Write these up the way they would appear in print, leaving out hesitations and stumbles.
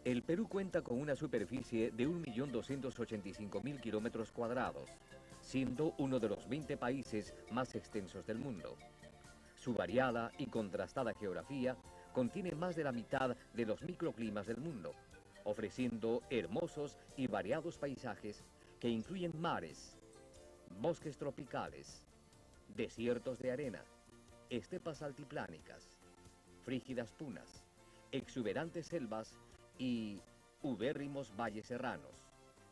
El Perú cuenta con una superficie de 1.285.000 kilómetros cuadrados, siendo uno de los 20 países más extensos del mundo. Su variada y contrastada geografía contiene más de la mitad de los microclimas del mundo, ofreciendo hermosos y variados paisajes que incluyen mares, bosques tropicales, desiertos de arena, estepas altiplánicas, frígidas punas, exuberantes selvas y ubérrimos valles serranos,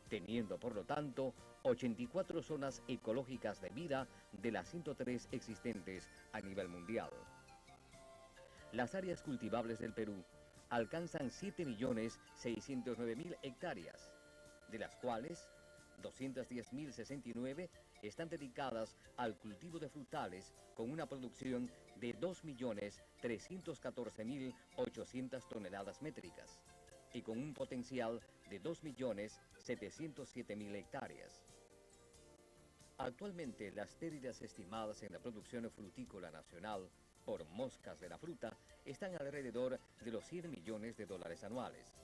teniendo por lo tanto 84 zonas ecológicas de vida de las 103 existentes a nivel mundial. Las áreas cultivables del Perú alcanzan 7.609.000 hectáreas, de las cuales 210.069 están dedicadas al cultivo de frutales con una producción de 2.314.800 toneladas métricas y con un potencial de 2.707.000 hectáreas. Actualmente, las pérdidas estimadas en la producción frutícola nacional por moscas de la fruta están alrededor de los 100 millones de dólares anuales.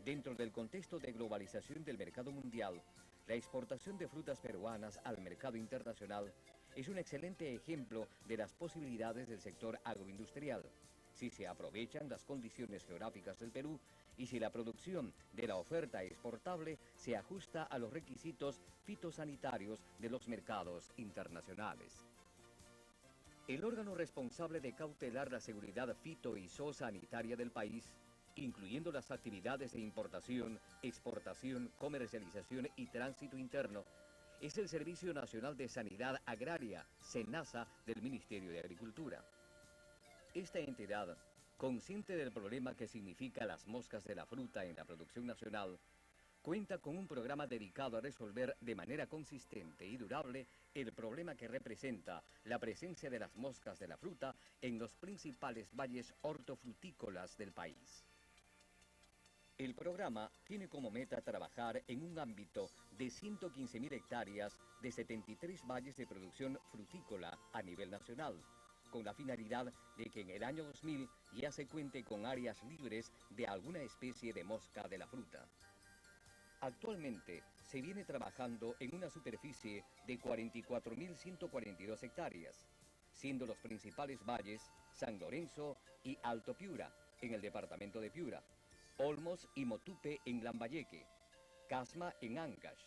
Dentro del contexto de globalización del mercado mundial, la exportación de frutas peruanas al mercado internacional es un excelente ejemplo de las posibilidades del sector agroindustrial, si se aprovechan las condiciones geográficas del Perú y si la producción de la oferta exportable se ajusta a los requisitos fitosanitarios de los mercados internacionales. El órgano responsable de cautelar la seguridad fito y zoosanitaria del país, incluyendo las actividades de importación, exportación, comercialización y tránsito interno, es el Servicio Nacional de Sanidad Agraria, SENASA, del Ministerio de Agricultura. Esta entidad, consciente del problema que significa las moscas de la fruta en la producción nacional, cuenta con un programa dedicado a resolver de manera consistente y durable el problema que representa la presencia de las moscas de la fruta en los principales valles hortofrutícolas del país. El programa tiene como meta trabajar en un ámbito de 115.000 hectáreas de 73 valles de producción frutícola a nivel nacional, con la finalidad de que en el año 2000 ya se cuente con áreas libres de alguna especie de mosca de la fruta. Actualmente se viene trabajando en una superficie de 44.142 hectáreas, siendo los principales valles San Lorenzo y Alto Piura, en el departamento de Piura, Olmos y Motupe en Lambayeque, Casma en Ancash,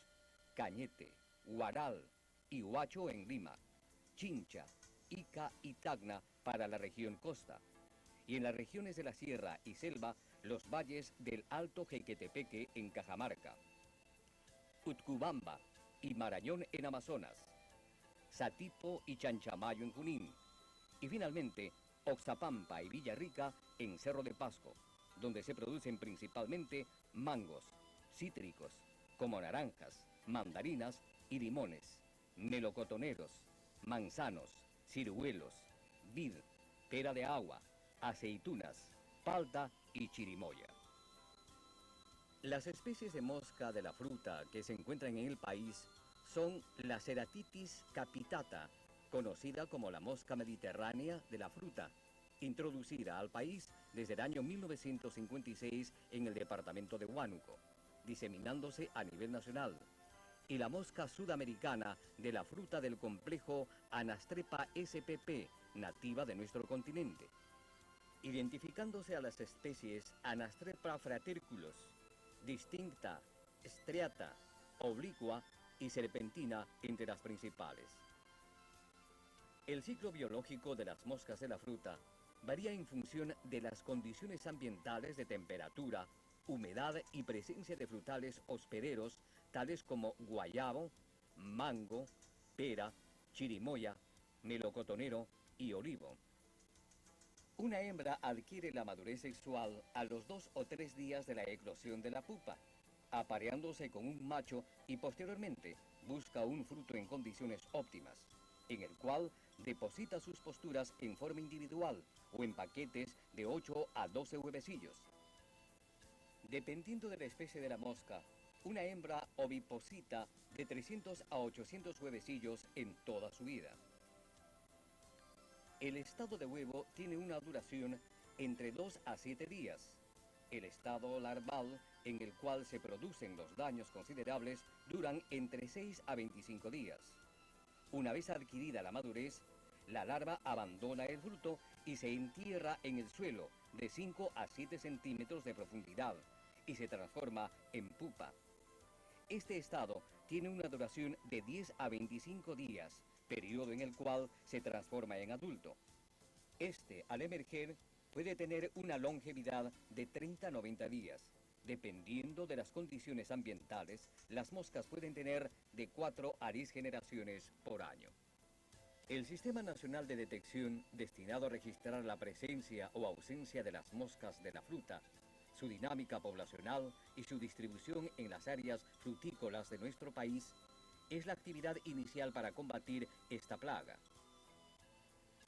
Cañete, Huaral y Huacho en Lima, Chincha, Ica y Tacna para la región costa, y en las regiones de la sierra y selva los valles del Alto Jequetepeque en Cajamarca, Utcubamba y Marañón en Amazonas, Satipo y Chanchamayo en Junín, y finalmente Oxapampa y Villarrica en Cerro de Pasco, donde se producen principalmente mangos, cítricos, como naranjas, mandarinas y limones, melocotoneros, manzanos, ciruelos, vid, pera de agua, aceitunas, palta y chirimoya. Las especies de mosca de la fruta que se encuentran en el país son la Ceratitis capitata, conocida como la mosca mediterránea de la fruta, introducida al país desde el año 1956 en el departamento de Huánuco, diseminándose a nivel nacional, y la mosca sudamericana de la fruta del complejo Anastrepa spp, nativa de nuestro continente, identificándose a las especies Anastrepa fraterculus, distinta, striata, oblicua y serpentina entre las principales. El ciclo biológico de las moscas de la fruta varía en función de las condiciones ambientales de temperatura, humedad y presencia de frutales hospederos tales como guayabo, mango, pera, chirimoya, melocotonero y olivo. Una hembra adquiere la madurez sexual a los 2 o 3 días de la eclosión de la pupa, apareándose con un macho y posteriormente busca un fruto en condiciones óptimas, en el cual deposita sus posturas en forma individual o en paquetes de 8 a 12 huevecillos. Dependiendo de la especie de la mosca, una hembra oviposita de 300 a 800 huevecillos en toda su vida. El estado de huevo tiene una duración entre 2 a 7 días, El estado larval, en el cual se producen los daños considerables, duran entre 6 a 25 días. Una vez adquirida la madurez, la larva abandona el fruto y se entierra en el suelo de 5 a 7 centímetros de profundidad y se transforma en pupa. Este estado tiene una duración de 10 a 25 días, periodo en el cual se transforma en adulto. Este, al emerger, puede tener una longevidad de 30 a 90 días. Dependiendo de las condiciones ambientales, las moscas pueden tener de 4 a 10 generaciones por año. El Sistema Nacional de Detección, destinado a registrar la presencia o ausencia de las moscas de la fruta, su dinámica poblacional y su distribución en las áreas frutícolas de nuestro país, es la actividad inicial para combatir esta plaga.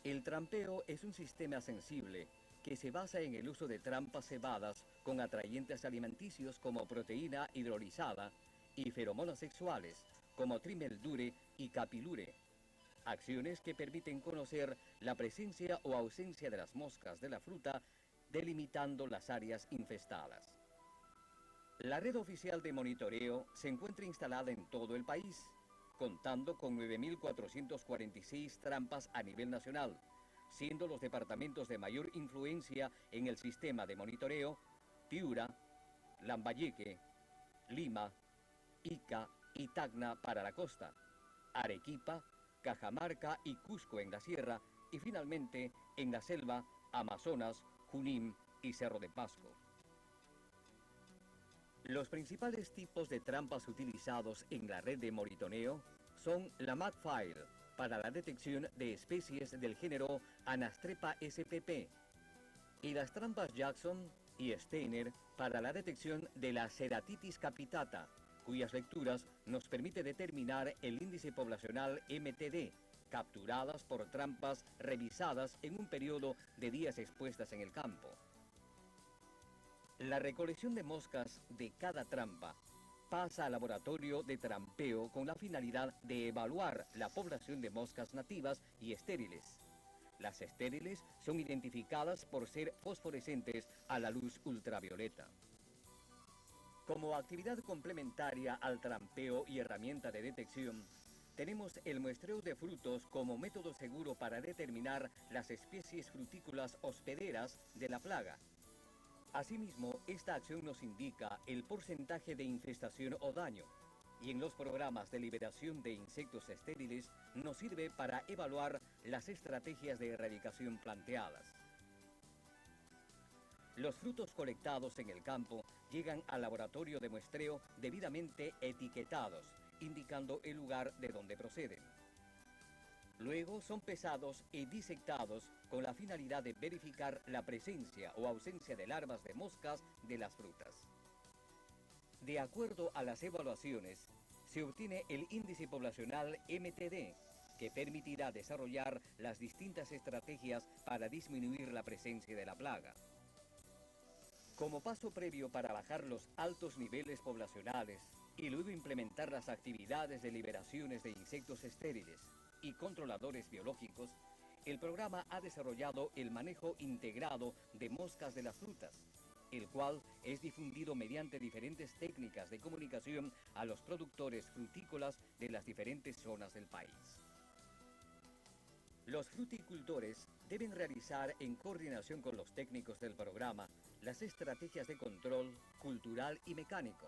El trampeo es un sistema sensible que se basa en el uso de trampas cebadas con atrayentes alimenticios como proteína hidrolizada y feromonas sexuales como trimeldure y capilure. Acciones que permiten conocer la presencia o ausencia de las moscas de la fruta, delimitando las áreas infestadas. La red oficial de monitoreo se encuentra instalada en todo el país, contando con 9.446 trampas a nivel nacional, siendo los departamentos de mayor influencia en el sistema de monitoreo Piura, Lambayeque, Lima, Ica y Tacna para la costa, Arequipa, Cajamarca y Cusco en la sierra y finalmente en la selva, Amazonas, Junín y Cerro de Pasco. Los principales tipos de trampas utilizados en la red de monitoreo son la Magfire, para la detección de especies del género Anastrepa spp, y las trampas Jackson y Steiner para la detección de la Ceratitis capitata, cuyas lecturas nos permite determinar el índice poblacional MTD, capturadas por trampas revisadas en un periodo de días expuestas en el campo. La recolección de moscas de cada trampa pasa al laboratorio de trampeo con la finalidad de evaluar la población de moscas nativas y estériles. Las estériles son identificadas por ser fosforescentes a la luz ultravioleta. Como actividad complementaria al trampeo y herramienta de detección, tenemos el muestreo de frutos como método seguro para determinar las especies frutícolas hospederas de la plaga. Asimismo, esta acción nos indica el porcentaje de infestación o daño, y en los programas de liberación de insectos estériles nos sirve para evaluar las estrategias de erradicación planteadas. Los frutos colectados en el campo llegan al laboratorio de muestreo debidamente etiquetados, indicando el lugar de donde proceden. Luego son pesados y disectados con la finalidad de verificar la presencia o ausencia de larvas de moscas de las frutas. De acuerdo a las evaluaciones, se obtiene el índice poblacional MTD, que permitirá desarrollar las distintas estrategias para disminuir la presencia de la plaga. Como paso previo para bajar los altos niveles poblacionales y luego implementar las actividades de liberaciones de insectos estériles y controladores biológicos, el programa ha desarrollado el manejo integrado de moscas de las frutas, el cual es difundido mediante diferentes técnicas de comunicación a los productores frutícolas de las diferentes zonas del país. Los fruticultores deben realizar, en coordinación con los técnicos del programa, las estrategias de control cultural y mecánico,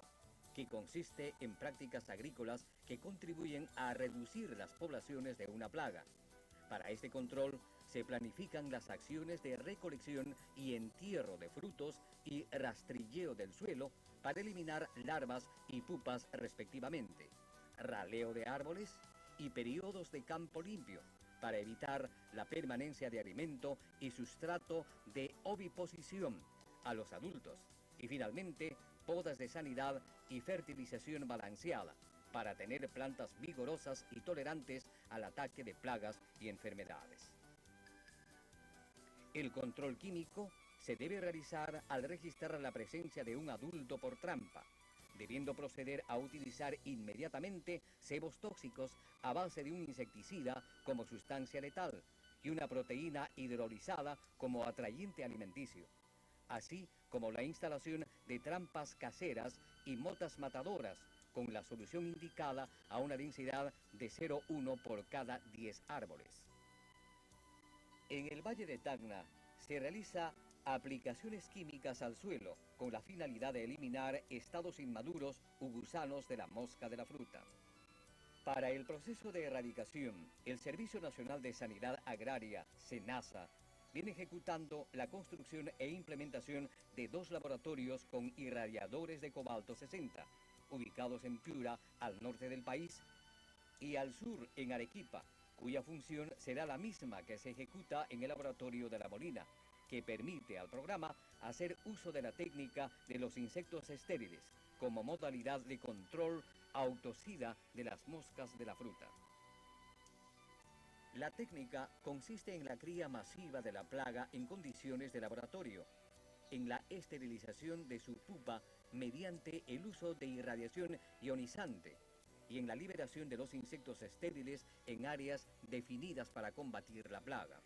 que consiste en prácticas agrícolas que contribuyen a reducir las poblaciones de una plaga. Para este control se planifican las acciones de recolección y entierro de frutos y rastrilleo del suelo para eliminar larvas y pupas respectivamente, raleo de árboles y periodos de campo limpio para evitar la permanencia de alimento y sustrato de oviposición a los adultos, y finalmente podas de sanidad y fertilización balanceada para tener plantas vigorosas y tolerantes al ataque de plagas y enfermedades. El control químico se debe realizar al registrar la presencia de un adulto por trampa, debiendo proceder a utilizar inmediatamente cebos tóxicos a base de un insecticida como sustancia letal y una proteína hidrolizada como atrayente alimenticio, así como la instalación de trampas caseras y motas matadoras, con la solución indicada a una densidad de 0,1 por cada 10 árboles. En el Valle de Tacna se realiza aplicaciones químicas al suelo con la finalidad de eliminar estados inmaduros u gusanos de la mosca de la fruta. Para el proceso de erradicación, el Servicio Nacional de Sanidad Agraria, SENASA, viene ejecutando la construcción e implementación de 2 laboratorios con irradiadores de cobalto 60, ubicados en Piura, al norte del país, y al sur, en Arequipa, cuya función será la misma que se ejecuta en el laboratorio de La Molina, que permite al programa hacer uso de la técnica de los insectos estériles como modalidad de control autocida de las moscas de la fruta. La técnica consiste en la cría masiva de la plaga en condiciones de laboratorio, en la esterilización de su pupa mediante el uso de irradiación ionizante y en la liberación de los insectos estériles en áreas definidas para combatir la plaga.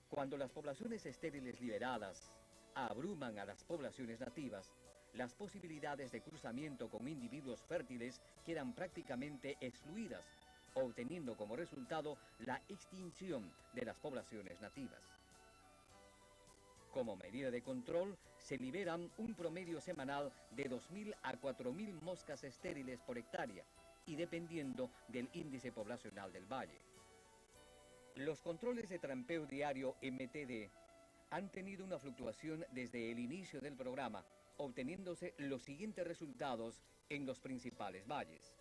Cuando las poblaciones estériles liberadas abruman a las poblaciones nativas, las posibilidades de cruzamiento con individuos fértiles quedan prácticamente excluidas, obteniendo como resultado la extinción de las poblaciones nativas. Como medida de control, se liberan un promedio semanal de 2.000 a 4.000 moscas estériles por hectárea y dependiendo del índice poblacional del valle. Los controles de trampeo diario MTD han tenido una fluctuación desde el inicio del programa, obteniéndose los siguientes resultados en los principales valles.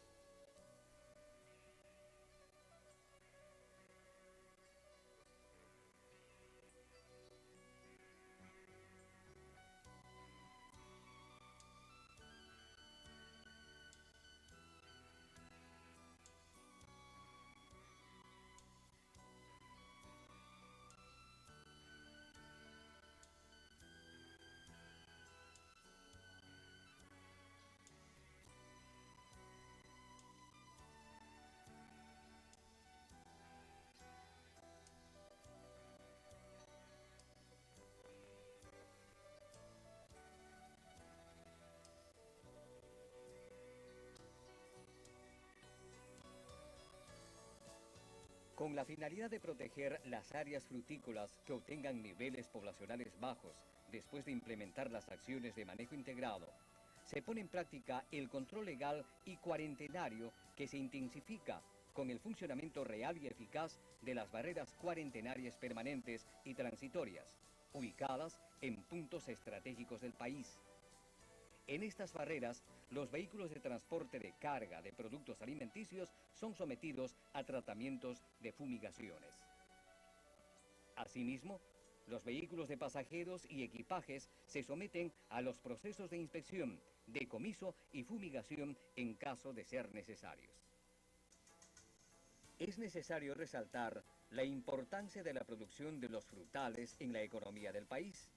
Con la finalidad de proteger las áreas frutícolas que obtengan niveles poblacionales bajos después de implementar las acciones de manejo integrado, se pone en práctica el control legal y cuarentenario que se intensifica con el funcionamiento real y eficaz de las barreras cuarentenarias permanentes y transitorias, ubicadas en puntos estratégicos del país. En estas barreras, los vehículos de transporte de carga de productos alimenticios son sometidos a tratamientos de fumigaciones. Asimismo, los vehículos de pasajeros y equipajes se someten a los procesos de inspección, decomiso y fumigación en caso de ser necesarios. Es necesario resaltar la importancia de la producción de los frutales en la economía del país,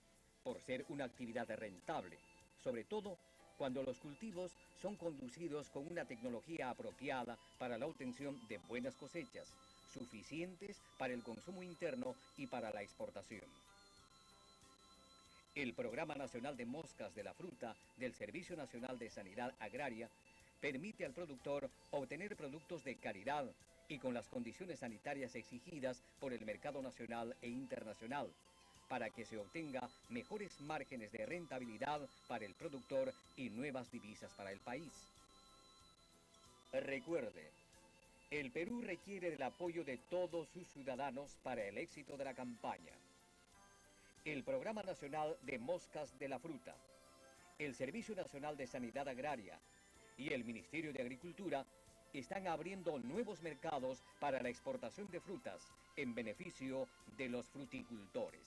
por ser una actividad rentable, sobre todo cuando los cultivos son conducidos con una tecnología apropiada para la obtención de buenas cosechas, suficientes para el consumo interno y para la exportación. El Programa Nacional de Moscas de la Fruta del Servicio Nacional de Sanidad Agraria permite al productor obtener productos de calidad y con las condiciones sanitarias exigidas por el mercado nacional e internacional, para que se obtenga mejores márgenes de rentabilidad para el productor y nuevas divisas para el país. Recuerde, el Perú requiere del apoyo de todos sus ciudadanos para el éxito de la campaña. El Programa Nacional de Moscas de la Fruta, el Servicio Nacional de Sanidad Agraria y el Ministerio de Agricultura están abriendo nuevos mercados para la exportación de frutas en beneficio de los fruticultores.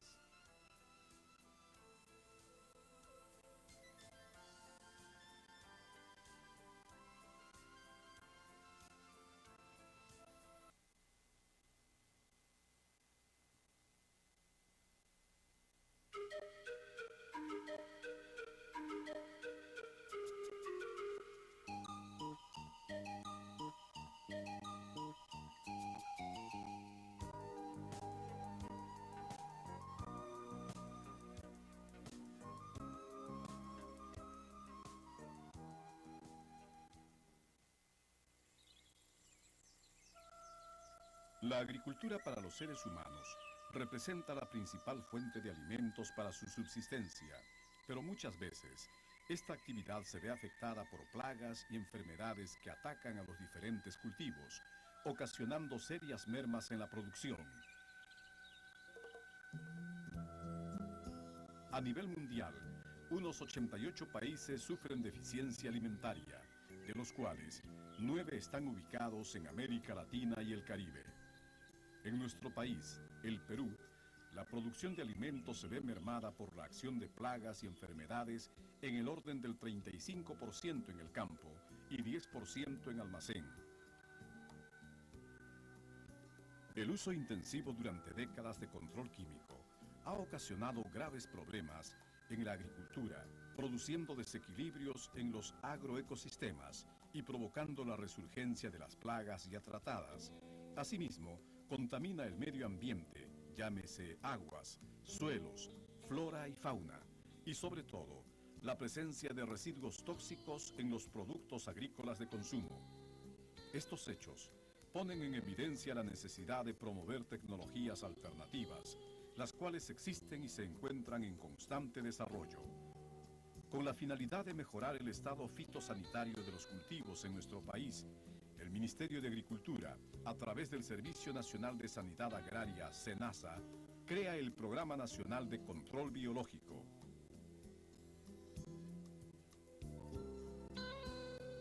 La agricultura para los seres humanos representa la principal fuente de alimentos para su subsistencia, pero muchas veces esta actividad se ve afectada por plagas y enfermedades que atacan a los diferentes cultivos, ocasionando serias mermas en la producción. A nivel mundial, unos 88 países sufren deficiencia alimentaria, de los cuales 9 están ubicados en América Latina y el Caribe. En nuestro país, el Perú, la producción de alimentos se ve mermada por la acción de plagas y enfermedades en el orden del 35% en el campo y 10% en almacén. El uso intensivo durante décadas de control químico ha ocasionado graves problemas en la agricultura, produciendo desequilibrios en los agroecosistemas y provocando la resurgencia de las plagas ya tratadas. Asimismo, contamina el medio ambiente, llámese aguas, suelos, flora y fauna, y sobre todo, la presencia de residuos tóxicos en los productos agrícolas de consumo. Estos hechos ponen en evidencia la necesidad de promover tecnologías alternativas, las cuales existen y se encuentran en constante desarrollo. Con la finalidad de mejorar el estado fitosanitario de los cultivos en nuestro país, el Ministerio de Agricultura, a través del Servicio Nacional de Sanidad Agraria, SENASA, crea el Programa Nacional de Control Biológico.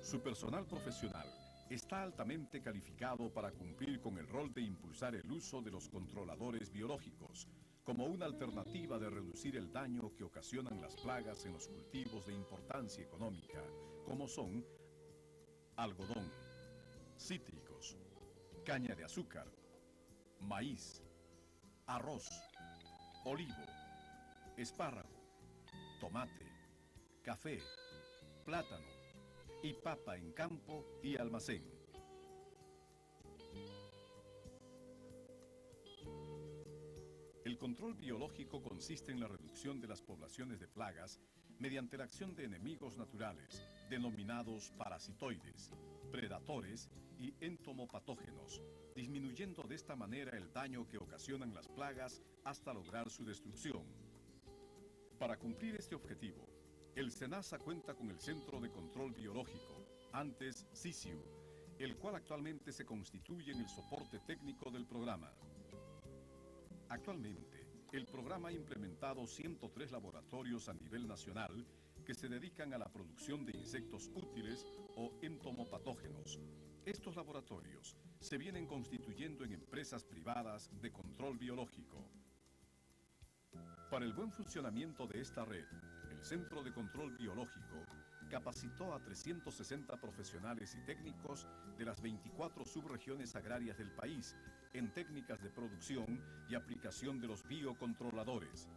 Su personal profesional está altamente calificado para cumplir con el rol de impulsar el uso de los controladores biológicos como una alternativa de reducir el daño que ocasionan las plagas en los cultivos de importancia económica, como son algodón, cítricos, caña de azúcar, maíz, arroz, olivo, espárrago, tomate, café, plátano y papa en campo y almacén. El control biológico consiste en la reducción de las poblaciones de plagas mediante la acción de enemigos naturales, denominados parasitoides, predatores y entomopatógenos, disminuyendo de esta manera el daño que ocasionan las plagas hasta lograr su destrucción. Para cumplir este objetivo, el SENASA cuenta con el Centro de Control Biológico, antes CICIU, el cual actualmente se constituye en el soporte técnico del programa. Actualmente, el programa ha implementado 103 laboratorios a nivel nacional que se dedican a la producción de insectos útiles o entomopatógenos. Estos laboratorios se vienen constituyendo en empresas privadas de control biológico. Para el buen funcionamiento de esta red, el Centro de Control Biológico capacitó a 360 profesionales y técnicos de las 24 subregiones agrarias del país en técnicas de producción y aplicación de los biocontroladores.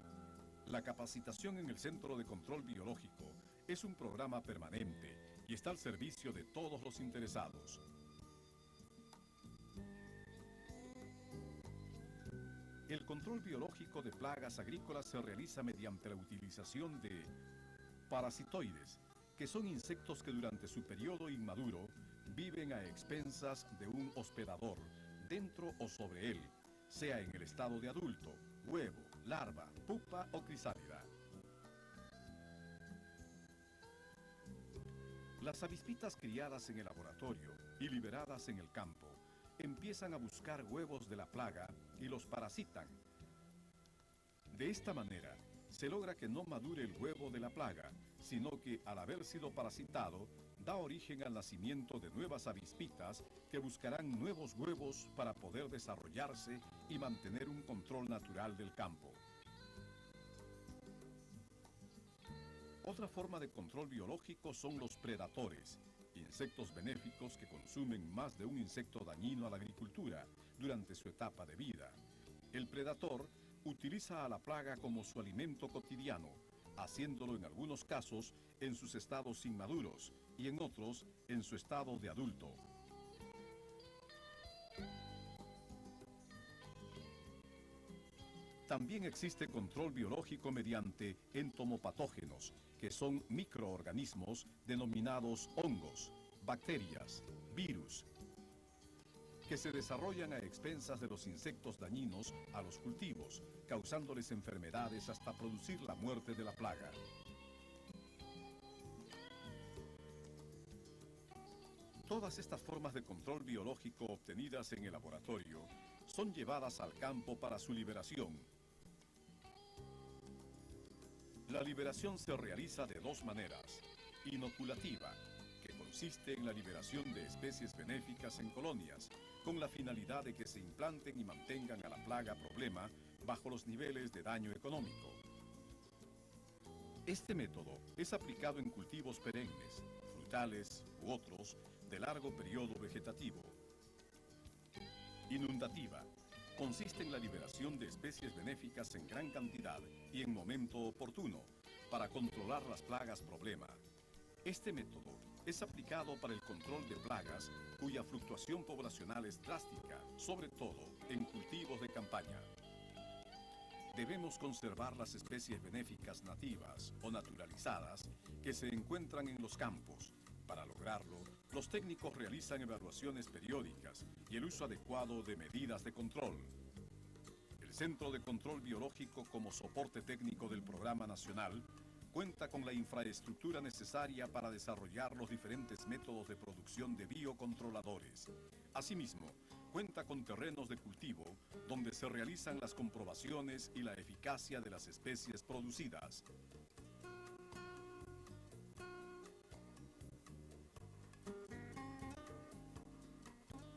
La capacitación en el Centro de Control Biológico es un programa permanente y está al servicio de todos los interesados. El control biológico de plagas agrícolas se realiza mediante la utilización de parasitoides, que son insectos que durante su periodo inmaduro viven a expensas de un hospedador, dentro o sobre él, sea en el estado de adulto, huevo, larva, pupa o crisálida. Las avispitas criadas en el laboratorio y liberadas en el campo empiezan a buscar huevos de la plaga y los parasitan. De esta manera, se logra que no madure el huevo de la plaga, sino que al haber sido parasitado, da origen al nacimiento de nuevas avispitas que buscarán nuevos huevos para poder desarrollarse y mantener un control natural del campo. Otra forma de control biológico son los predatores, insectos benéficos que consumen más de un insecto dañino a la agricultura durante su etapa de vida. El predator utiliza a la plaga como su alimento cotidiano, haciéndolo en algunos casos en sus estados inmaduros y en otros en su estado de adulto. También existe control biológico mediante entomopatógenos, que son microorganismos denominados hongos, bacterias, virus. que se desarrollan a expensas de los insectos dañinos a los cultivos, causándoles enfermedades hasta producir la muerte de la plaga. Todas estas formas de control biológico obtenidas en el laboratorio son llevadas al campo para su liberación. La liberación se realiza de dos maneras: inoculativa, que consiste en la liberación de especies benéficas en colonias, con la finalidad de que se implanten y mantengan a la plaga problema bajo los niveles de daño económico. Este método es aplicado en cultivos perennes, frutales u otros de largo periodo vegetativo. Inundativa consiste en la liberación de especies benéficas en gran cantidad y en momento oportuno para controlar las plagas problema. Este método es aplicado para el control de plagas cuya fluctuación poblacional es drástica, sobre todo en cultivos de campaña. Debemos conservar las especies benéficas nativas o naturalizadas que se encuentran en los campos. Para lograrlo, los técnicos realizan evaluaciones periódicas y el uso adecuado de medidas de control. El Centro de Control Biológico, como soporte técnico del Programa Nacional, cuenta con la infraestructura necesaria para desarrollar los diferentes métodos de producción de biocontroladores. Asimismo, cuenta con terrenos de cultivo donde se realizan las comprobaciones y la eficacia de las especies producidas.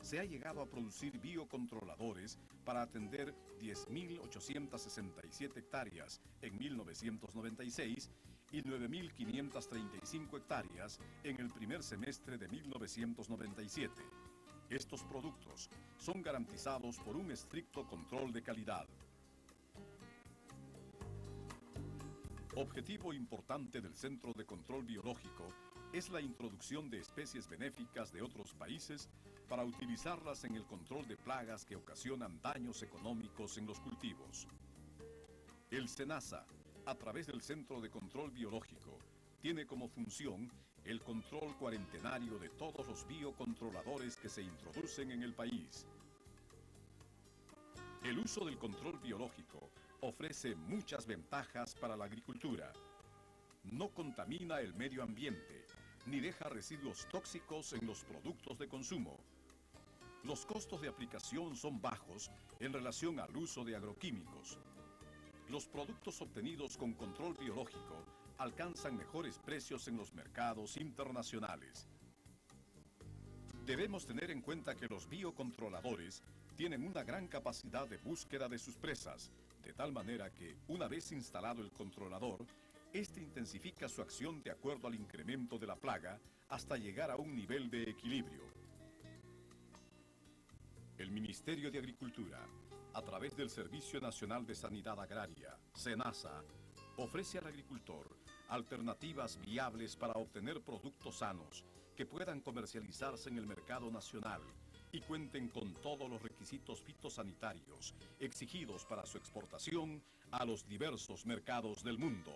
Se ha llegado a producir biocontroladores para atender 10.867 hectáreas en 1996 y 9.535 hectáreas en el primer semestre de 1997. Estos productos son garantizados por un estricto control de calidad. Objetivo importante del Centro de Control Biológico es la introducción de especies benéficas de otros países para utilizarlas en el control de plagas que ocasionan daños económicos en los cultivos. El SENASA, a través del Centro de Control Biológico, tiene como función el control cuarentenario de todos los biocontroladores que se introducen en el país. El uso del control biológico ofrece muchas ventajas para la agricultura. No contamina el medio ambiente, ni deja residuos tóxicos en los productos de consumo. Los costos de aplicación son bajos en relación al uso de agroquímicos. Los productos obtenidos con control biológico alcanzan mejores precios en los mercados internacionales. Debemos tener en cuenta que los biocontroladores tienen una gran capacidad de búsqueda de sus presas, de tal manera que, una vez instalado el controlador, este intensifica su acción de acuerdo al incremento de la plaga hasta llegar a un nivel de equilibrio. El Ministerio de Agricultura, a través del Servicio Nacional de Sanidad Agraria, SENASA, ofrece al agricultor alternativas viables para obtener productos sanos que puedan comercializarse en el mercado nacional y cuenten con todos los requisitos fitosanitarios exigidos para su exportación a los diversos mercados del mundo.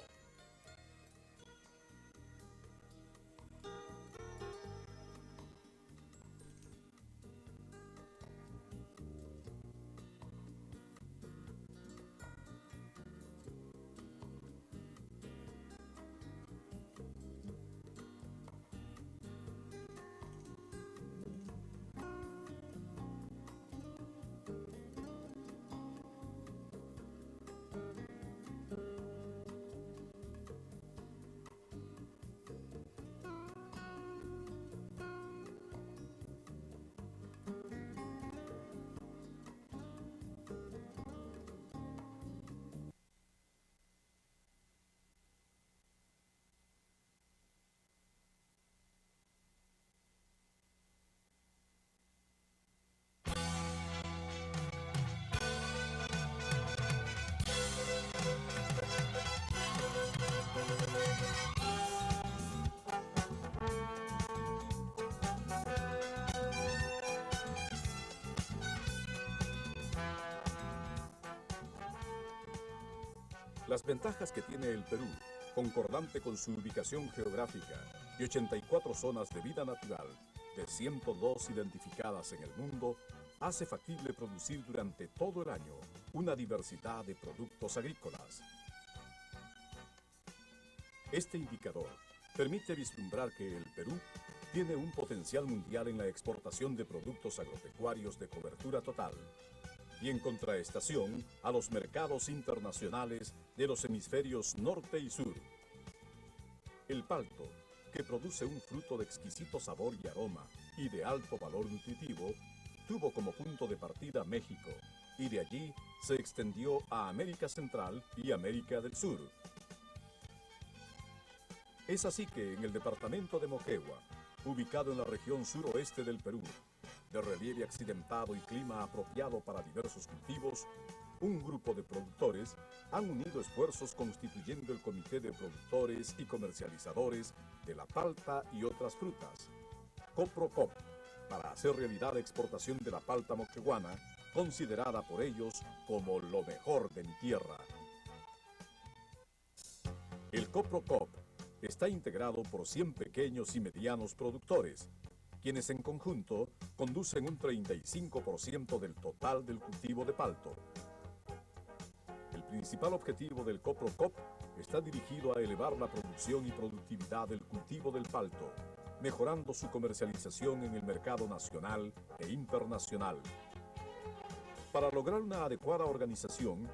Las ventajas que tiene el Perú, concordante con su ubicación geográfica y 84 zonas de vida natural, de 102 identificadas en el mundo, hace factible producir durante todo el año una diversidad de productos agrícolas. Este indicador permite vislumbrar que el Perú tiene un potencial mundial en la exportación de productos agropecuarios de cobertura total y en contraestación a los mercados internacionales de los hemisferios norte y sur. El palto, que produce un fruto de exquisito sabor y aroma y de alto valor nutritivo, tuvo como punto de partida México y de allí se extendió a América Central y América del Sur. Es así que en el departamento de Moquegua, ubicado en la región suroeste del Perú, de relieve accidentado y clima apropiado para diversos cultivos, un grupo de productores han unido esfuerzos constituyendo el Comité de Productores y Comercializadores de la Palta y otras frutas, COPROCOP, para hacer realidad la exportación de la palta moqueguana, considerada por ellos como lo mejor de mi tierra. El COPROCOP está integrado por 100 pequeños y medianos productores, quienes en conjunto conducen un 35% del total del cultivo de palto. El principal objetivo del COPROCOP está dirigido a elevar la producción y productividad del cultivo del palto, mejorando su comercialización en el mercado nacional e internacional. Para lograr una adecuada organización,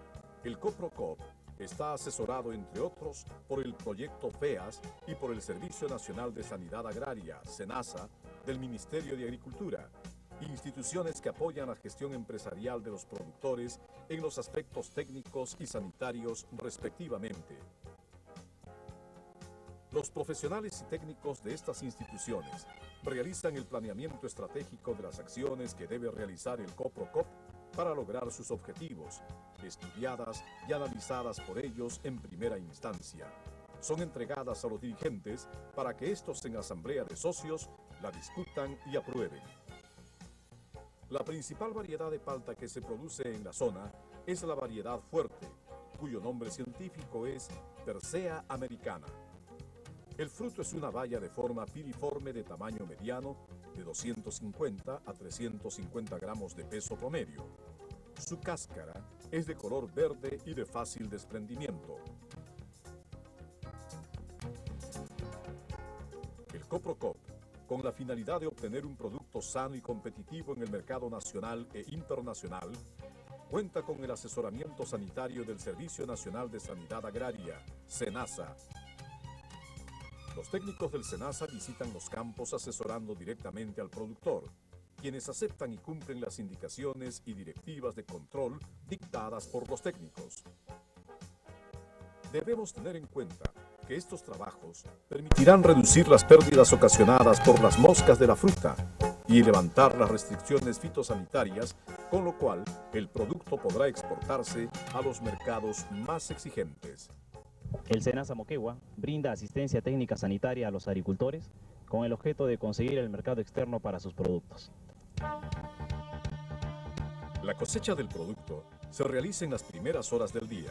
el COPROCOP está asesorado, entre otros, por el proyecto FEAS y por el Servicio Nacional de Sanidad Agraria, SENASA, del Ministerio de Agricultura, instituciones que apoyan la gestión empresarial de los productores en los aspectos técnicos y sanitarios respectivamente. Los profesionales y técnicos de estas instituciones realizan el planeamiento estratégico de las acciones que debe realizar el COPROCOP para lograr sus objetivos, estudiadas y analizadas por ellos en primera instancia. Son entregadas a los dirigentes para que estos en asamblea de socios la discutan y aprueben. La principal variedad de palta que se produce en la zona es la variedad fuerte, cuyo nombre científico es Persea americana. El fruto es una baya de forma piriforme de tamaño mediano, de 250 a 350 gramos de peso promedio. Su cáscara es de color verde y de fácil desprendimiento. El COPROCOP, con la finalidad de obtener un producto sano y competitivo en el mercado nacional e internacional, cuenta con el asesoramiento sanitario del Servicio Nacional de Sanidad Agraria, SENASA. Los técnicos del SENASA visitan los campos asesorando directamente al productor, quienes aceptan y cumplen las indicaciones y directivas de control dictadas por los técnicos. Debemos tener en cuenta que estos trabajos permitirán reducir las pérdidas ocasionadas por las moscas de la fruta y levantar las restricciones fitosanitarias, con lo cual el producto podrá exportarse a los mercados más exigentes. El SENASA Moquegua brinda asistencia técnica sanitaria a los agricultores con el objeto de conseguir el mercado externo para sus productos. La cosecha del producto se realiza en las primeras horas del día,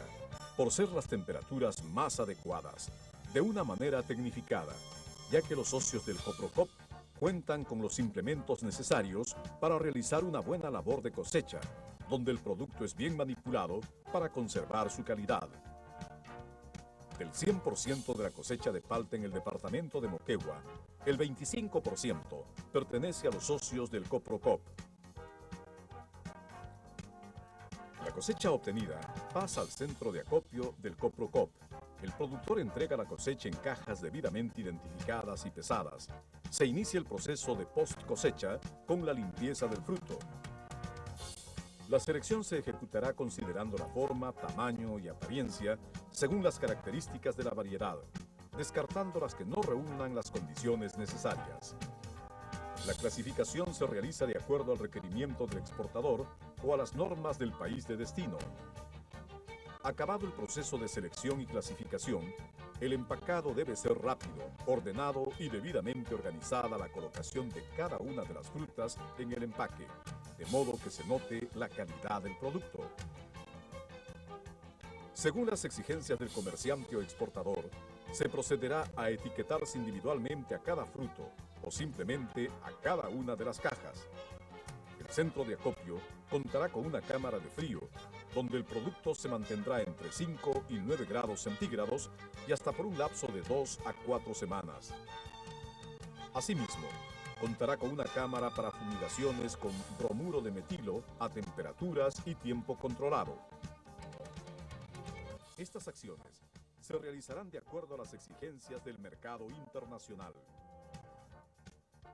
por ser las temperaturas más adecuadas, de una manera tecnificada, ya que los socios del COPROCOP cuentan con los implementos necesarios para realizar una buena labor de cosecha, donde el producto es bien manipulado para conservar su calidad. Del 100% de la cosecha de palta en el departamento de Moquegua, el 25% pertenece a los socios del COPROCOP. La cosecha obtenida pasa al centro de acopio del COPROCOP. El productor entrega la cosecha en cajas debidamente identificadas y pesadas. Se inicia el proceso de post-cosecha con la limpieza del fruto. La selección se ejecutará considerando la forma, tamaño y apariencia según las características de la variedad, descartando las que no reúnan las condiciones necesarias. La clasificación se realiza de acuerdo al requerimiento del exportador o a las normas del país de destino. Acabado el proceso de selección y clasificación, el empacado debe ser rápido, ordenado y debidamente organizada la colocación de cada una de las frutas en el empaque, de modo que se note la calidad del producto. Según las exigencias del comerciante o exportador, se procederá a etiquetarse individualmente a cada fruto o simplemente a cada una de las cajas. El centro de acopio contará con una cámara de frío, donde el producto se mantendrá entre 5 y 9 grados centígrados y hasta por un lapso de 2 a 4 semanas. Asimismo, contará con una cámara para fumigaciones con bromuro de metilo a temperaturas y tiempo controlado. Estas acciones se realizarán de acuerdo a las exigencias del mercado internacional.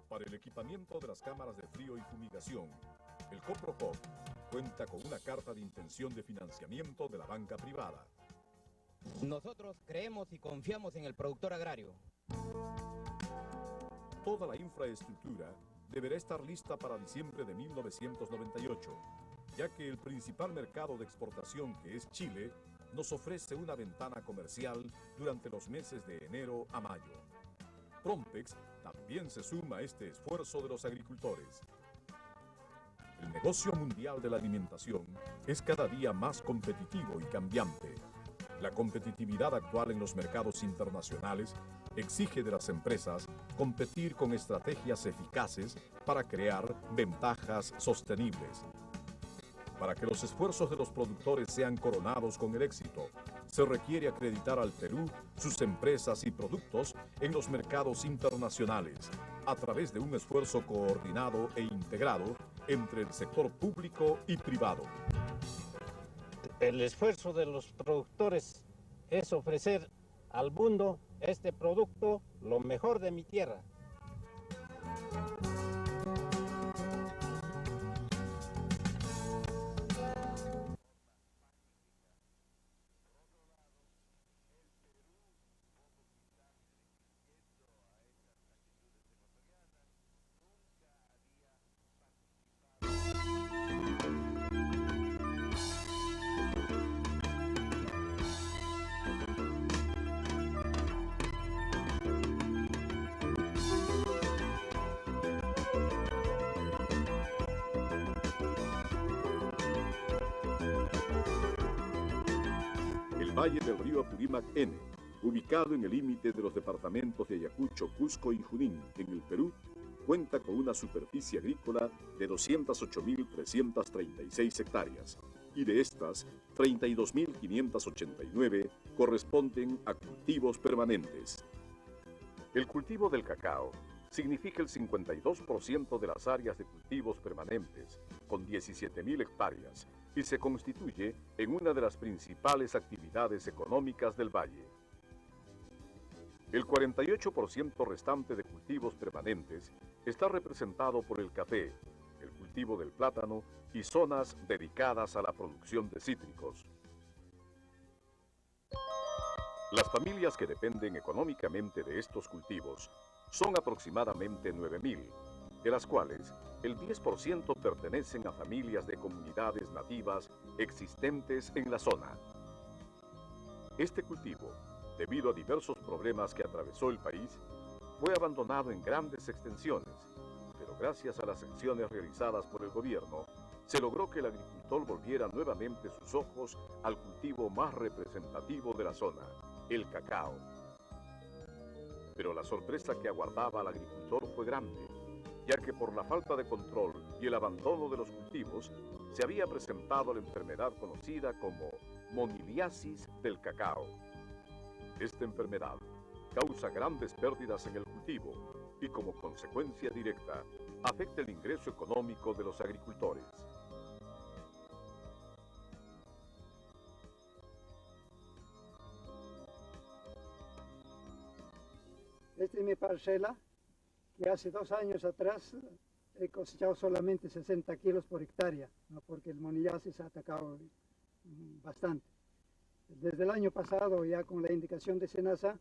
Para el equipamiento de las cámaras de frío y fumigación, el Coprofoc cuenta con una carta de intención de financiamiento de la banca privada. Nosotros creemos y confiamos en el productor agrario. Toda la infraestructura deberá estar lista para diciembre de 1998, ya que el principal mercado de exportación, que es Chile, nos ofrece una ventana comercial durante los meses de enero a mayo. Prontex también se suma a este esfuerzo de los agricultores. El negocio mundial de la alimentación es cada día más competitivo y cambiante. La competitividad actual en los mercados internacionales exige de las empresas competir con estrategias eficaces para crear ventajas sostenibles. Para que los esfuerzos de los productores sean coronados con el éxito, se requiere acreditar al Perú, sus empresas y productos en los mercados internacionales, a través de un esfuerzo coordinado e integrado entre el sector público y privado. El esfuerzo de los productores es ofrecer al mundo este producto, lo mejor de mi tierra. Valle del río Apurímac N, ubicado en el límite de los departamentos de Ayacucho, Cusco y Junín, en el Perú, cuenta con una superficie agrícola de 208.336 hectáreas, y de estas, 32.589 corresponden a cultivos permanentes. El cultivo del cacao significa el 52% de las áreas de cultivos permanentes, con 17.000 hectáreas, y se constituye en una de las principales actividades económicas del valle. El 48% restante de cultivos permanentes está representado por el café, el cultivo del plátano y zonas dedicadas a la producción de cítricos. Las familias que dependen económicamente de estos cultivos son aproximadamente 9.000, de las cuales el 10% pertenecen a familias de comunidades nativas existentes en la zona. Este cultivo, debido a diversos problemas que atravesó el país, fue abandonado en grandes extensiones, pero gracias a las acciones realizadas por el gobierno, se logró que el agricultor volviera nuevamente sus ojos al cultivo más representativo de la zona, el cacao. Pero la sorpresa que aguardaba al agricultor fue grande, ya que por la falta de control y el abandono de los cultivos, se había presentado la enfermedad conocida como moniliasis del cacao. Esta enfermedad causa grandes pérdidas en el cultivo y, como consecuencia directa, afecta el ingreso económico de los agricultores. Esta es mi parcela, que hace 2 años atrás he cosechado solamente 60 kilos por hectárea, ¿no? Porque el monillasis ha atacado bastante. Desde el año pasado, ya con la indicación de SENASA,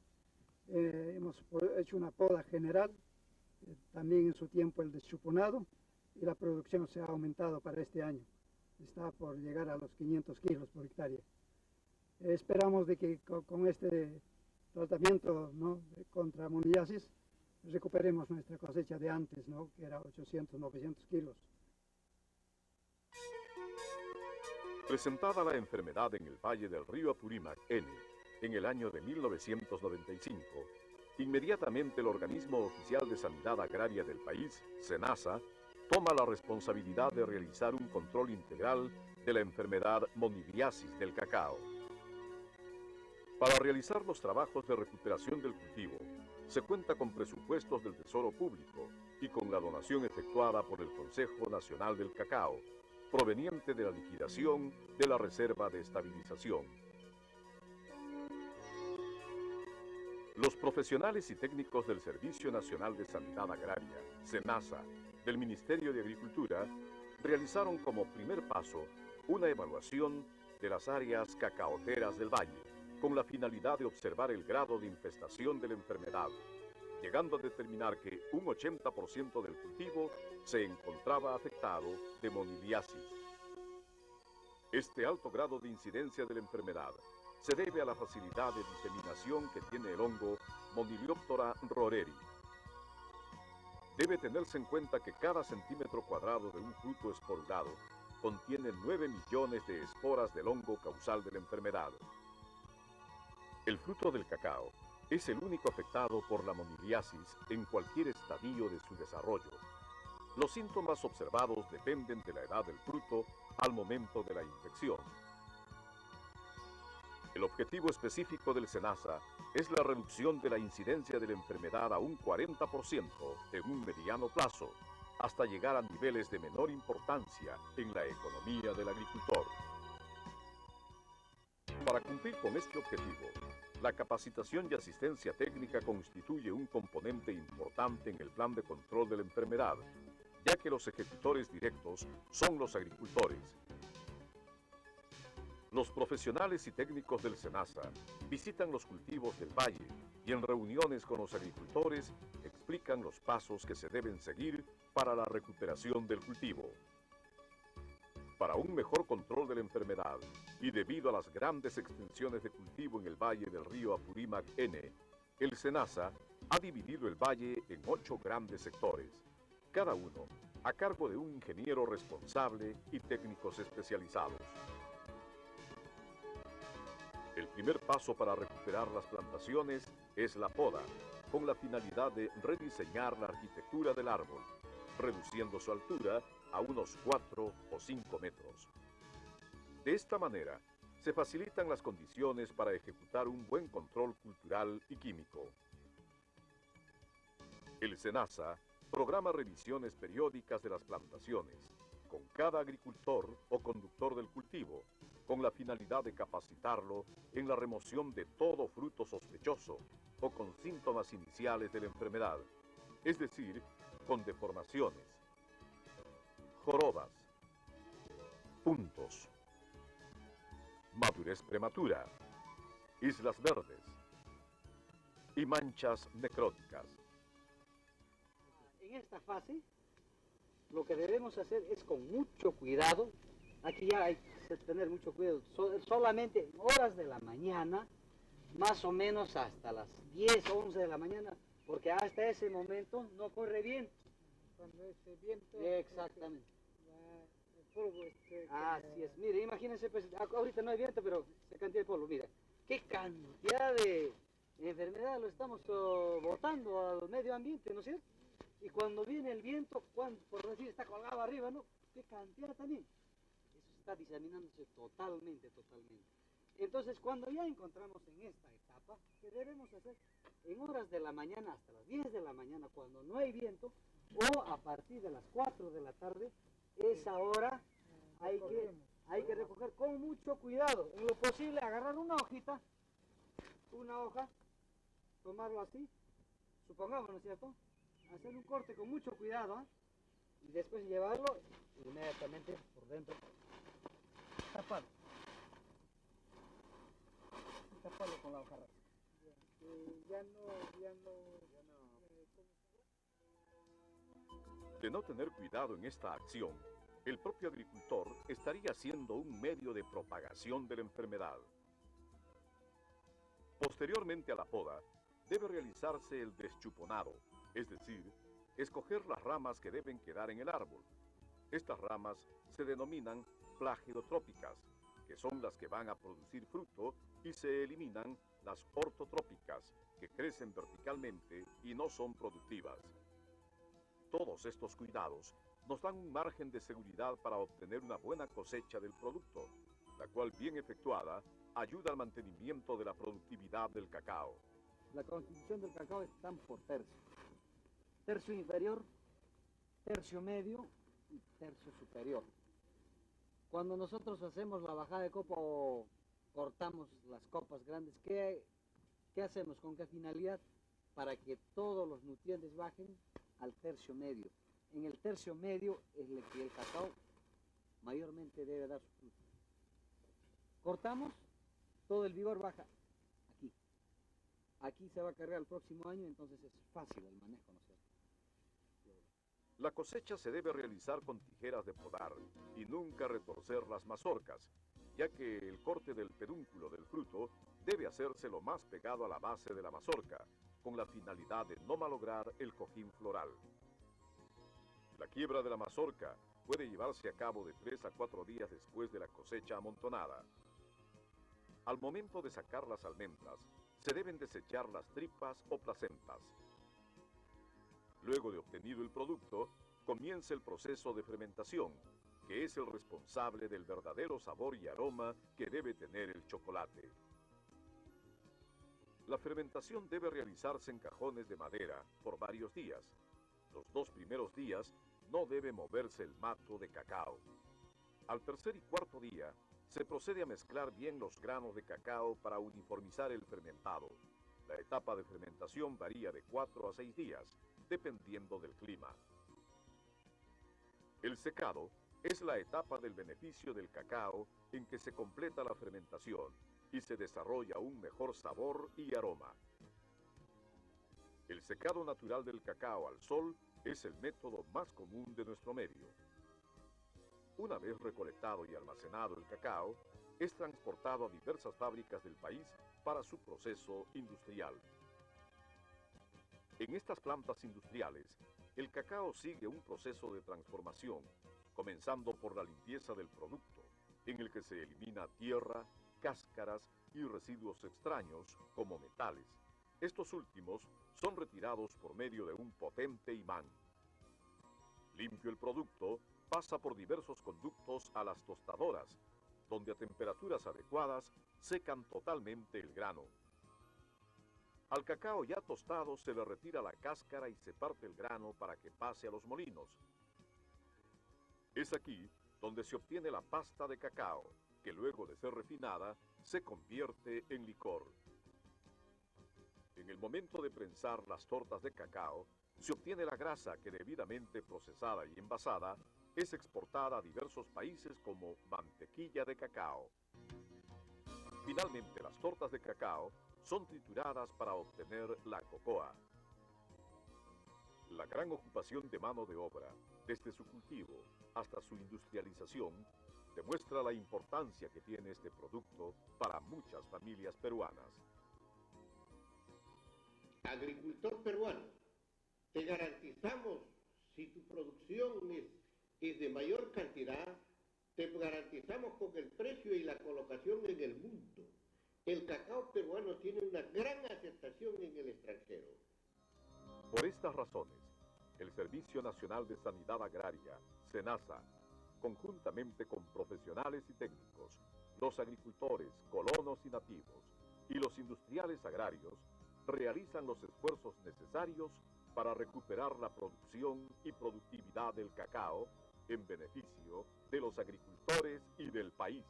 hemos hecho una poda general, también en su tiempo el deschuponado, y la producción se ha aumentado para este año. Está por llegar a los 500 kilos por hectárea. Esperamos de que con este tratamiento, ¿no?, contra monillasis, recuperemos nuestra cosecha de antes, ¿no?, que era 800, 900 kilos. Presentada la enfermedad en el Valle del río Apurímac N en el año de 1995, inmediatamente el Organismo Oficial de Sanidad Agraria del país, SENASA, toma la responsabilidad de realizar un control integral de la enfermedad moniliasis del cacao. Para realizar los trabajos de recuperación del cultivo, se cuenta con presupuestos del Tesoro Público y con la donación efectuada por el Consejo Nacional del Cacao, proveniente de la liquidación de la Reserva de Estabilización. Los profesionales y técnicos del Servicio Nacional de Sanidad Agraria, SENASA, del Ministerio de Agricultura, realizaron como primer paso una evaluación de las áreas cacaoteras del valle, con la finalidad de observar el grado de infestación de la enfermedad, llegando a determinar que un 80% del cultivo se encontraba afectado de moniliasis. Este alto grado de incidencia de la enfermedad se debe a la facilidad de diseminación que tiene el hongo Monilioptera roreri. Debe tenerse en cuenta que cada centímetro cuadrado de un fruto esporulado contiene 9 millones de esporas del hongo causal de la enfermedad. El fruto del cacao es el único afectado por la moniliasis en cualquier estadio de su desarrollo. Los síntomas observados dependen de la edad del fruto al momento de la infección. El objetivo específico del SENASA es la reducción de la incidencia de la enfermedad a un 40% en un mediano plazo, hasta llegar a niveles de menor importancia en la economía del agricultor. Para cumplir con este objetivo, la capacitación y asistencia técnica constituye un componente importante en el plan de control de la enfermedad, ya que los ejecutores directos son los agricultores. Los profesionales y técnicos del SENASA visitan los cultivos del valle y en reuniones con los agricultores explican los pasos que se deben seguir para la recuperación del cultivo. Para un mejor control de la enfermedad y debido a las grandes extensiones de cultivo en el valle del río Apurímac-N, el SENASA ha dividido el valle en 8 grandes sectores, cada uno a cargo de un ingeniero responsable y técnicos especializados. El primer paso para recuperar las plantaciones es la poda, con la finalidad de rediseñar la arquitectura del árbol, reduciendo su altura a unos 4 o 5 metros. De esta manera, se facilitan las condiciones para ejecutar un buen control cultural y químico. El SENASA programa revisiones periódicas de las plantaciones, con cada agricultor o conductor del cultivo, con la finalidad de capacitarlo en la remoción de todo fruto sospechoso o con síntomas iniciales de la enfermedad, es decir, con deformaciones, jorobas, puntos, madurez prematura, islas verdes y manchas necróticas. En esta fase, lo que debemos hacer es con mucho cuidado. Aquí ya hay que tener mucho cuidado. Solamente en horas de la mañana, más o menos hasta las 10, 11 de la mañana, porque hasta ese momento no corre viento. Cuando ese viento... Exactamente. El polvo Así es. Mire, imagínense, pues, ahorita no hay viento, pero se cantidad de polvo. Mira, qué cantidad de enfermedad lo estamos botando al medio ambiente, ¿no es cierto? Y cuando viene el viento, por decir, está colgado arriba, ¿no? Qué cantidad también. Eso está diseminándose totalmente. Entonces, cuando ya encontramos en esta etapa, ¿qué debemos hacer? En horas de la mañana hasta las 10 de la mañana, cuando no hay viento, o a partir de las 4 de la tarde, esa hora hay que recoger con mucho cuidado. En lo posible, agarrar una hojita, una hoja, tomarlo así, supongamos, ¿no es cierto? Hacer un corte con mucho cuidado, ¿eh? Y después llevarlo inmediatamente por dentro, taparlo con la hoja rasca. De no tener cuidado en esta acción, el propio agricultor estaría siendo un medio de propagación de la enfermedad. Posteriormente a la poda, debe realizarse el deschuponado, es decir, escoger las ramas que deben quedar en el árbol. Estas ramas se denominan plagiotrópicas, que son las que van a producir fruto, y se eliminan las ortotrópicas, que crecen verticalmente y no son productivas. Todos estos cuidados nos dan un margen de seguridad para obtener una buena cosecha del producto, la cual, bien efectuada, ayuda al mantenimiento de la productividad del cacao. La constitución del cacao está por tercio. Tercio inferior, tercio medio y tercio superior. Cuando nosotros hacemos la bajada de copa o cortamos las copas grandes, ¿qué hacemos? ¿Con qué finalidad? Para que todos los nutrientes bajen al tercio medio. En el tercio medio es el que el cacao mayormente debe dar su fruto. Cortamos, todo el vigor baja aquí. Aquí se va a cargar el próximo año, entonces es fácil el manejo, ¿no es cierto? La cosecha se debe realizar con tijeras de podar y nunca retorcer las mazorcas, ya que el corte del pedúnculo del fruto debe hacerse lo más pegado a la base de la mazorca, con la finalidad de no malograr el cojín floral. La quiebra de la mazorca puede llevarse a cabo de 3 a 4 días después de la cosecha amontonada. Al momento de sacar las almendras, se deben desechar las tripas o placentas. Luego de obtenido el producto, comienza el proceso de fermentación, que es el responsable del verdadero sabor y aroma que debe tener el chocolate. La fermentación debe realizarse en cajones de madera por varios días. Los 2 primeros días no debe moverse el mato de cacao. Al tercer y cuarto día, se procede a mezclar bien los granos de cacao para uniformizar el fermentado. La etapa de fermentación varía de 4 a 6 días, dependiendo del clima. El secado es la etapa del beneficio del cacao en que se completa la fermentación y se desarrolla un mejor sabor y aroma. El secado natural del cacao al sol es el método más común de nuestro medio. Una vez recolectado y almacenado el cacao, es transportado a diversas fábricas del país para su proceso industrial. En estas plantas industriales, el cacao sigue un proceso de transformación, comenzando por la limpieza del producto, en el que se elimina tierra, cáscaras y residuos extraños como metales. Estos últimos son retirados por medio de un potente imán. Limpio el producto, pasa por diversos conductos a las tostadoras, donde a temperaturas adecuadas secan totalmente el grano. Al cacao ya tostado se le retira la cáscara y se parte el grano para que pase a los molinos. Es aquí donde se obtiene la pasta de cacao, que luego de ser refinada se convierte en licor. En el momento de prensar las tortas de cacao, se obtiene la grasa que, debidamente procesada y envasada, es exportada a diversos países como mantequilla de cacao. Finalmente, las tortas de cacao son trituradas para obtener la cocoa. La gran ocupación de mano de obra, desde su cultivo hasta su industrialización, demuestra la importancia que tiene este producto para muchas familias peruanas. Agricultor peruano, te garantizamos, si tu producción es de mayor cantidad, te garantizamos con el precio y la colocación en el mundo. El cacao peruano tiene una gran aceptación en el extranjero. Por estas razones, el Servicio Nacional de Sanidad Agraria, SENASA, conjuntamente con profesionales y técnicos, los agricultores, colonos y nativos, y los industriales agrarios, realizan los esfuerzos necesarios para recuperar la producción y productividad del cacao en beneficio de los agricultores y del país.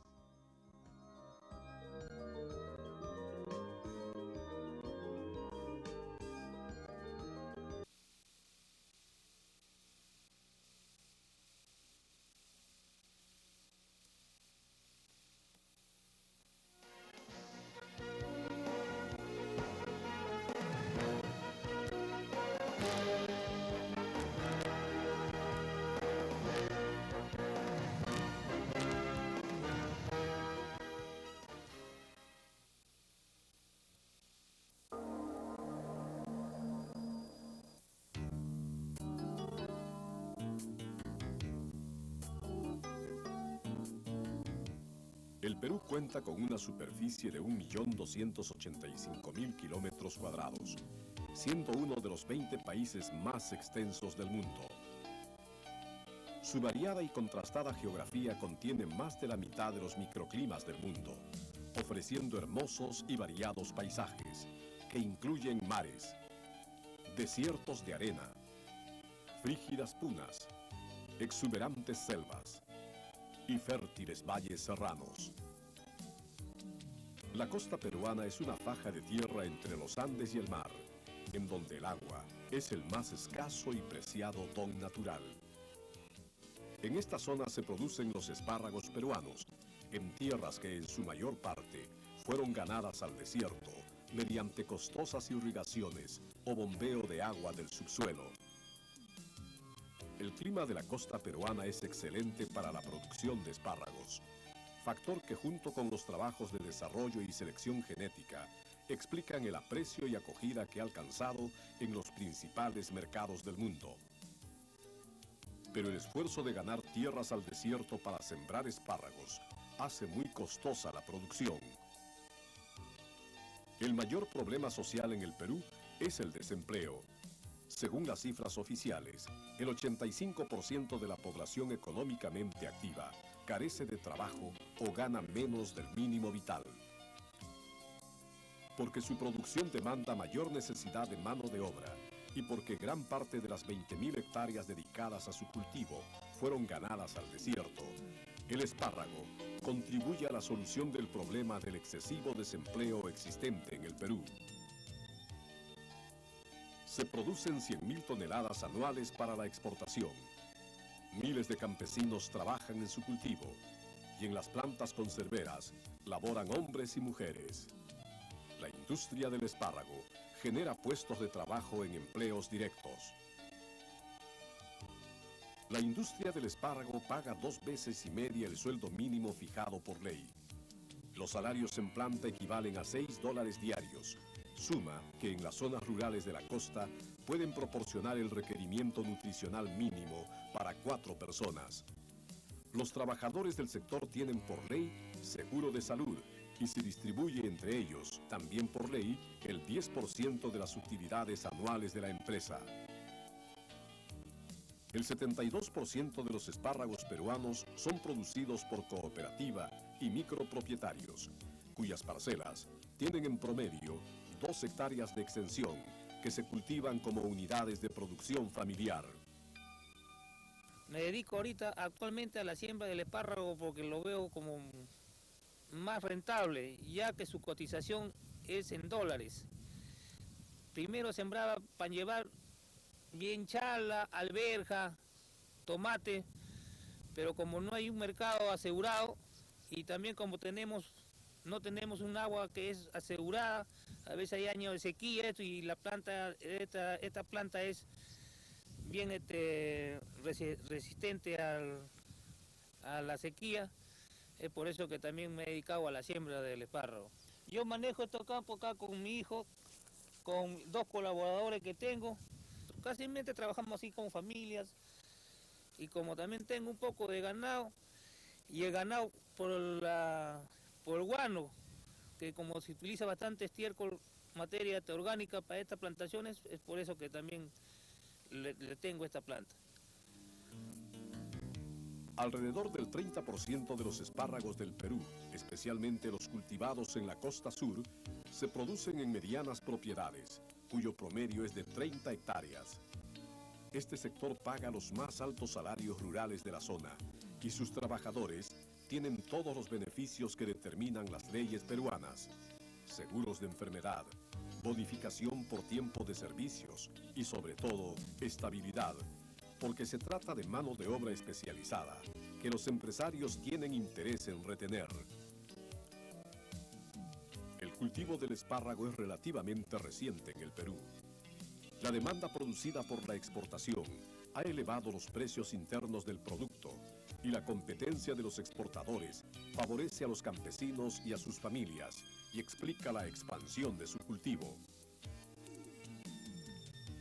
El Perú cuenta con una superficie de 1.285.000 kilómetros cuadrados, siendo uno de los 20 países más extensos del mundo. Su variada y contrastada geografía contiene más de la mitad de los microclimas del mundo, ofreciendo hermosos y variados paisajes que incluyen mares, desiertos de arena, frígidas punas, exuberantes selvas y fértiles valles serranos. La costa peruana es una faja de tierra entre los Andes y el mar, en donde el agua es el más escaso y preciado don natural. En esta zona se producen los espárragos peruanos, en tierras que en su mayor parte fueron ganadas al desierto mediante costosas irrigaciones o bombeo de agua del subsuelo. El clima de la costa peruana es excelente para la producción de espárragos, factor que junto con los trabajos de desarrollo y selección genética explican el aprecio y acogida que ha alcanzado en los principales mercados del mundo. Pero el esfuerzo de ganar tierras al desierto para sembrar espárragos hace muy costosa la producción. El mayor problema social en el Perú es el desempleo. Según las cifras oficiales, el 85% de la población económicamente activa carece de trabajo o gana menos del mínimo vital. Porque su producción demanda mayor necesidad de mano de obra y porque gran parte de las 20.000 hectáreas dedicadas a su cultivo fueron ganadas al desierto, el espárrago contribuye a la solución del problema del excesivo desempleo existente en el Perú. Se producen 100.000 toneladas anuales para la exportación. Miles de campesinos trabajan en su cultivo y en las plantas conserveras laboran hombres y mujeres. La industria del espárrago genera puestos de trabajo en empleos directos. La industria del espárrago paga 2,5 veces el sueldo mínimo fijado por ley. Los salarios en planta equivalen a $6 diarios, suma que en las zonas rurales de la costa pueden proporcionar el requerimiento nutricional mínimo para 4 personas. Los trabajadores del sector tienen por ley seguro de salud y se distribuye entre ellos, también por ley, el 10% de las utilidades anuales de la empresa. El 72% de los espárragos peruanos son producidos por cooperativa y micropropietarios, cuyas parcelas tienen en promedio 2 hectáreas de extensión que se cultivan como unidades de producción familiar. Me dedico ahorita actualmente a la siembra del espárrago porque lo veo como más rentable, ya que su cotización es en dólares. Primero sembraba para llevar bien chala, alberja, tomate, pero como no hay un mercado asegurado y también como no tenemos un agua que es asegurada, a veces hay años de sequía y la planta, esta planta es bien resistente a la sequía. Es por eso que también me he dedicado a la siembra del espárrago. Yo manejo estos campos acá con mi hijo, con 2 colaboradores que tengo. Casi trabajamos así con familias y como también tengo un poco de ganado y el ganado por el guano, que como se utiliza bastante estiércol, materia orgánica para estas plantaciones, es por eso que también le tengo esta planta. Alrededor del 30% de los espárragos del Perú, especialmente los cultivados en la costa sur, se producen en medianas propiedades, cuyo promedio es de 30 hectáreas. Este sector paga los más altos salarios rurales de la zona y sus trabajadores tienen todos los beneficios que determinan las leyes peruanas: seguros de enfermedad, bonificación por tiempo de servicios y sobre todo estabilidad, porque se trata de mano de obra especializada que los empresarios tienen interés en retener. El cultivo del espárrago es relativamente reciente en el Perú. La demanda producida por la exportación ha elevado los precios internos del producto y la competencia de los exportadores favorece a los campesinos y a sus familias y explica la expansión de su cultivo.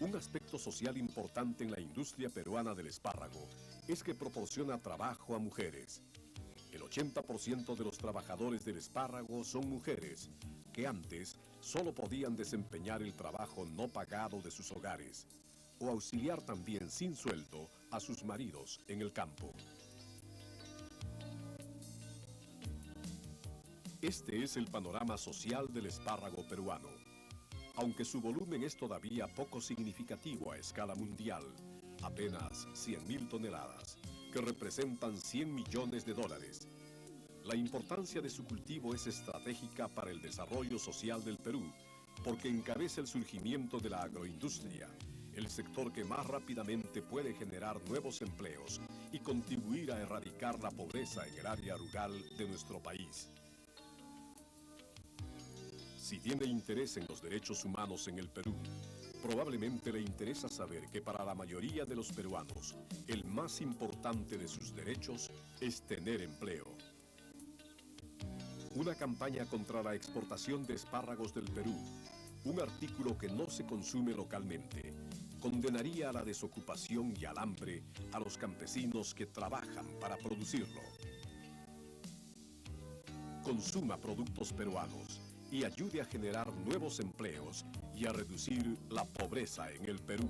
Un aspecto social importante en la industria peruana del espárrago es que proporciona trabajo a mujeres. El 80% de los trabajadores del espárrago son mujeres, que antes solo podían desempeñar el trabajo no pagado de sus hogares. o auxiliar también sin sueldo a sus maridos en el campo. Este es el panorama social del espárrago peruano. Aunque su volumen es todavía poco significativo a escala mundial, apenas 100.000 toneladas, que representan 100 millones de dólares. La importancia de su cultivo es estratégica para el desarrollo social del Perú, porque encabeza el surgimiento de la agroindustria, el sector que más rápidamente puede generar nuevos empleos y contribuir a erradicar la pobreza en el área rural de nuestro país. Si tiene interés en los derechos humanos en el Perú, probablemente le interesa saber que para la mayoría de los peruanos, el más importante de sus derechos es tener empleo. Una campaña contra la exportación de espárragos del Perú, un artículo que no se consume localmente, condenaría a la desocupación y al hambre a los campesinos que trabajan para producirlo. Consuma productos peruanos y ayude a generar nuevos empleos y a reducir la pobreza en el Perú.